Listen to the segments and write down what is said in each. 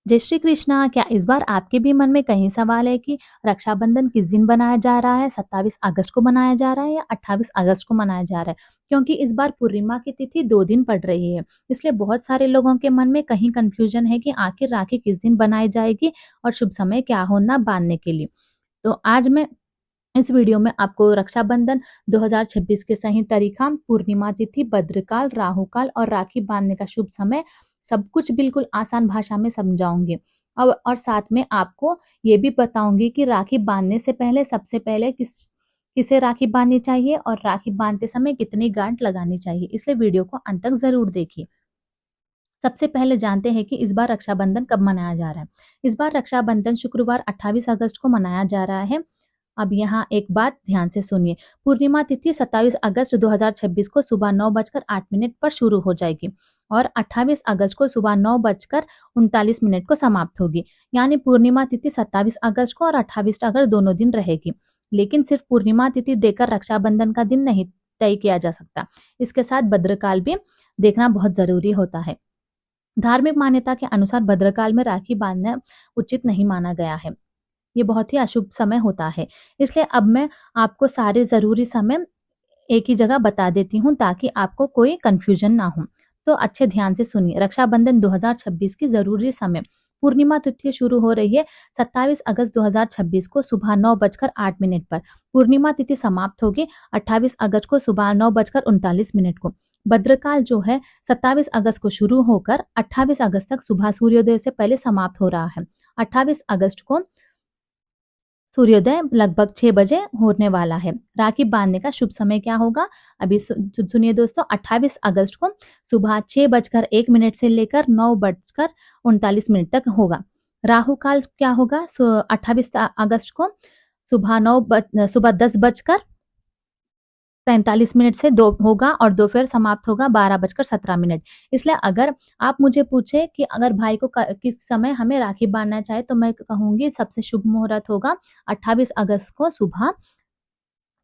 जय श्री कृष्णा। क्या इस बार आपके भी मन में कहीं सवाल है कि रक्षाबंधन किस दिन बनाया जा रहा है? 27 अगस्त को मनाया जा रहा है या 28 अगस्त को मनाया जा रहा है? क्योंकि इस बार पूर्णिमा की तिथि 2 दिन पड़ रही है, इसलिए बहुत सारे लोगों के मन में कहीं कंफ्यूजन है कि आखिर राखी किस दिन बनाई जाएगी और शुभ समय क्या होना बांधने के लिए। तो आज मैं इस वीडियो में आपको रक्षाबंधन 2026 के सही तरीका, पूर्णिमा तिथि, भद्रकाल, राहुकाल और राखी बांधने का शुभ समय सब कुछ बिल्कुल आसान भाषा में समझाऊंगी। और साथ में आपको ये भी बताऊंगी कि राखी बांधने से पहले सबसे पहले किसे राखी बांधनी चाहिए और राखी बांधते समय कितनी गांठ लगानी चाहिए, इसलिए वीडियो को अंत तक जरूर देखिए। सबसे पहले जानते हैं कि इस बार रक्षाबंधन कब मनाया जा रहा है। इस बार रक्षाबंधन शुक्रवार 28 अगस्त को मनाया जा रहा है। अब यहाँ एक बात ध्यान से सुनिए। पूर्णिमा तिथि 27 अगस्त 2026 को सुबह 9:08 पर शुरू हो जाएगी और 28 अगस्त को सुबह 9:39 को समाप्त होगी। यानी पूर्णिमा तिथि 27 अगस्त को और 28 अगस्त दोनों दिन रहेगी। लेकिन सिर्फ पूर्णिमा तिथि देकर रक्षाबंधन का दिन नहीं तय किया जा सकता। इसके साथ भद्रकाल भी देखना बहुत जरूरी होता है। धार्मिक मान्यता के अनुसार भद्रकाल में राखी बांधना उचित नहीं माना गया है। ये बहुत ही अशुभ समय होता है। इसलिए अब मैं आपको सारे जरूरी समय एक ही जगह बता देती हूँ ताकि आपको कोई कंफ्यूजन ना हो। तो अच्छे ध्यान से सुनिए। रक्षाबंधन 2026 की जरूरी समय। पूर्णिमा तिथि शुरू हो रही है 27 अगस्त 2026 को सुबह 9:08 पर। पूर्णिमा तिथि समाप्त होगी 28 अगस्त को सुबह 9:39 को। भद्रकाल जो है 27 अगस्त को शुरू होकर 28 अगस्त तक सुबह सूर्योदय से पहले समाप्त हो रहा है। 28 अगस्त को सूर्योदय लगभग 6 बजे होने वाला है। राखी बांधने का शुभ समय क्या होगा, अभी सुनिए दोस्तों। 28 अगस्त को सुबह 6:01 से लेकर 9:39 तक होगा। राहु काल क्या होगा 28 अगस्त को सुबह 10:43 से दो होगा और दोपहर समाप्त होगा 12:17। इसलिए अगर आप मुझे पूछे कि अगर भाई को किस समय हमें राखी बांधना चाहे तो मैं कहूंगी सबसे शुभ मुहूर्त होगा 28 अगस्त को सुबह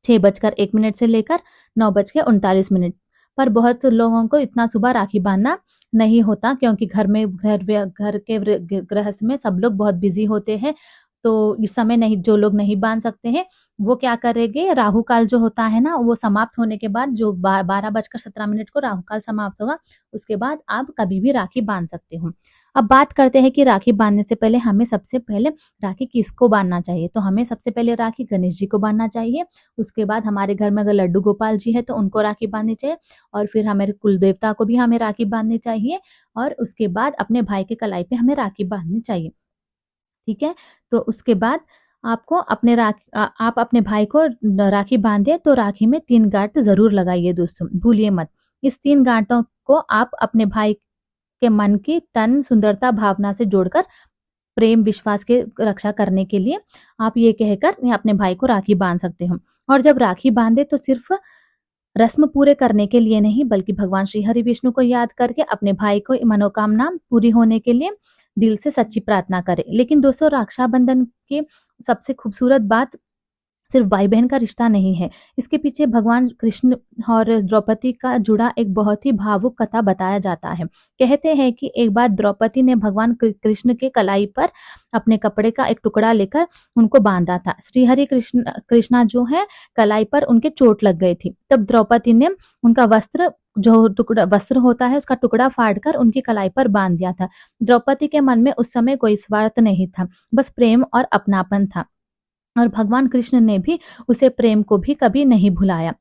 6:01 से लेकर 9:39 पर। बहुत लोगों को इतना सुबह राखी बांधना नहीं होता क्योंकि घर के गृहस्थ में सब लोग बहुत बिजी होते हैं। तो इस समय नहीं, जो लोग नहीं बांध सकते हैं वो क्या करेंगे, राहु काल जो होता है ना वो समाप्त होने के बाद जो 12:17 को राहु काल समाप्त होगा उसके बाद आप कभी भी राखी बांध सकते हो। अब बात करते हैं कि राखी बांधने से पहले हमें सबसे पहले राखी किसको बांधना चाहिए। तो हमें सबसे पहले राखी गणेश जी को बांधना चाहिए। उसके बाद हमारे घर में अगर लड्डू गोपाल जी है तो उनको राखी बांधनी चाहिए और फिर हमारे कुल देवता को भी हमें राखी बांधनी चाहिए और उसके बाद अपने भाई के कलाई पे हमें राखी बांधनी चाहिए। ठीक है, तो उसके बाद आपको आप अपने भाई को राखी बांधे तो राखी में 3 गांठ जरूर लगाइए दोस्तों, भूलिए मत। इस 3 गांठों को आप अपने भाई के मन की तन सुंदरता भावना से जोड़कर प्रेम विश्वास के रक्षा करने के लिए आप ये कहकर अपने भाई को राखी बांध सकते हो। और जब राखी बांधे तो सिर्फ रस्म पूरे करने के लिए नहीं बल्कि भगवान श्री हरि विष्णु को याद करके अपने भाई को मनोकामना पूरी होने के लिए दिल से सच्ची प्रार्थना करें। लेकिन दोस्तों रक्षाबंधन की सबसे खूबसूरत बात सिर्फ भाई बहन का रिश्ता नहीं है, इसके पीछे भगवान कृष्ण और द्रौपदी का जुड़ा एक बहुत ही भावुक कथा बताया जाता है। कहते हैं कि एक बार द्रौपदी ने भगवान कृष्ण के कलाई पर अपने कपड़े का एक टुकड़ा लेकर उनको बांधा था। श्री हरि कृष्णा जो है कलाई पर उनके चोट लग गई थी। तब द्रौपदी ने उनका वस्त्र होता है उसका टुकड़ा फाड़कर उनकी कलाई पर बांध दिया था। द्रौपदी के मन में उस समय कोई स्वार्थ नहीं था, बस प्रेम और अपनापन था और भगवान कृष्ण ने भी उसे प्रेम को भी कभी नहीं भुलाया।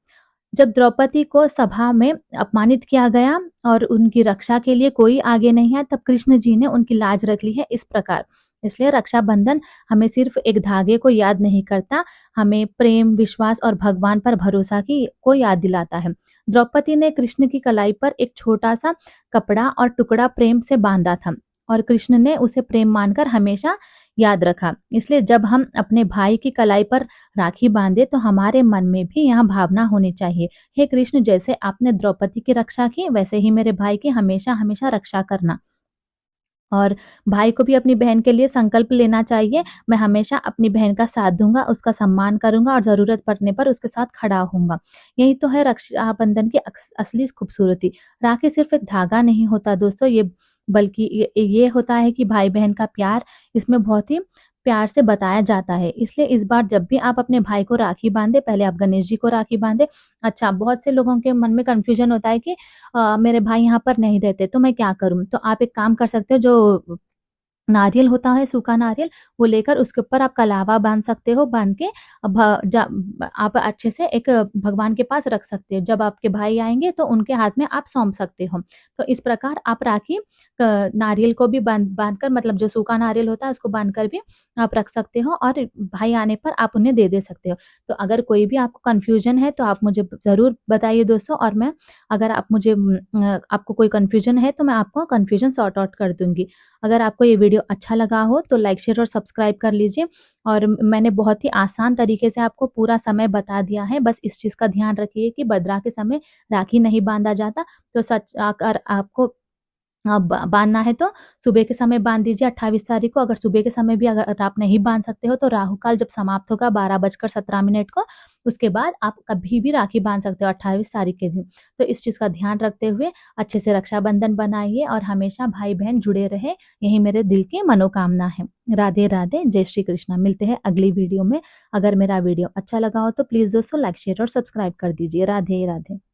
जब द्रौपदी को सभा में अपमानित किया गया और उनकी रक्षा के लिए कोई आगे नहीं आया तब कृष्ण जी ने उनकी लाज रख ली है इस प्रकार। इसलिए रक्षाबंधन हमें सिर्फ एक धागे को याद नहीं करता, हमें प्रेम विश्वास और भगवान पर भरोसा को याद दिलाता है। द्रौपदी ने कृष्ण की कलाई पर एक छोटा सा कपड़ा और टुकड़ा प्रेम से बांधा था और कृष्ण ने उसे प्रेम मानकर हमेशा याद रखा। इसलिए जब हम अपने भाई की कलाई पर राखी बांधे तो हमारे मन में भी यह भावना होनी चाहिए, हे कृष्ण जैसे आपने द्रौपदी की रक्षा की वैसे ही मेरे भाई की हमेशा हमेशा रक्षा करना। और भाई को भी अपनी बहन के लिए संकल्प लेना चाहिए, मैं हमेशा अपनी बहन का साथ दूंगा, उसका सम्मान करूंगा और जरूरत पड़ने पर उसके साथ खड़ा होऊंगा। यही तो है रक्षाबंधन की असली खूबसूरती। राखी सिर्फ एक धागा नहीं होता दोस्तों, ये बल्कि ये होता है कि भाई बहन का प्यार इसमें बहुत ही प्यार से बताया जाता है। इसलिए इस बार जब भी आप अपने भाई को राखी बांधे, पहले आप गणेश जी को राखी बांधे। अच्छा, बहुत से लोगों के मन में कन्फ्यूजन होता है कि मेरे भाई यहाँ पर नहीं रहते तो मैं क्या करूँ? तो आप एक काम कर सकते हो, जो नारियल होता है, सूखा नारियल, वो लेकर उसके ऊपर आप कलावा बांध सकते हो। बांध के आप अच्छे से एक भगवान के पास रख सकते हो। जब आपके भाई आएंगे तो उनके हाथ में आप सौंप सकते हो। तो इस प्रकार आप राखी नारियल को भी बांध कर, मतलब जो सूखा नारियल होता है उसको बांध कर भी आप रख सकते हो, और भाई आने पर आप उन्हें दे सकते हो। तो अगर कोई भी आपको कन्फ्यूजन है तो आप मुझे ज़रूर बताइए दोस्तों, और मैं, अगर आप मुझे आपको कोई कन्फ्यूजन है तो मैं आपको कन्फ्यूजन सॉर्ट आउट कर दूंगी। अगर आपको ये वीडियो अच्छा लगा हो तो लाइक, शेयर और सब्सक्राइब कर लीजिए। और मैंने बहुत ही आसान तरीके से आपको पूरा समय बता दिया है। बस इस चीज़ का ध्यान रखिए कि भद्रा के समय राखी नहीं बांधा जाता। तो सच, अगर आपको बांधना है तो सुबह के समय बांध दीजिए 28 तारीख को। अगर सुबह के समय भी अगर आप नहीं बांध सकते हो तो राहु काल जब समाप्त होगा 12:17 को, उसके बाद आप कभी भी राखी बांध सकते हो 28 तारीख के दिन। तो इस चीज़ का ध्यान रखते हुए अच्छे से रक्षाबंधन बनाइए और हमेशा भाई बहन जुड़े रहे, यही मेरे दिल की मनोकामना है। राधे राधे, जय श्री कृष्णा। मिलते हैं अगली वीडियो में। अगर मेरा वीडियो अच्छा लगा हो तो प्लीज़ दोस्तों लाइक, शेयर और सब्सक्राइब कर दीजिए। राधे राधे।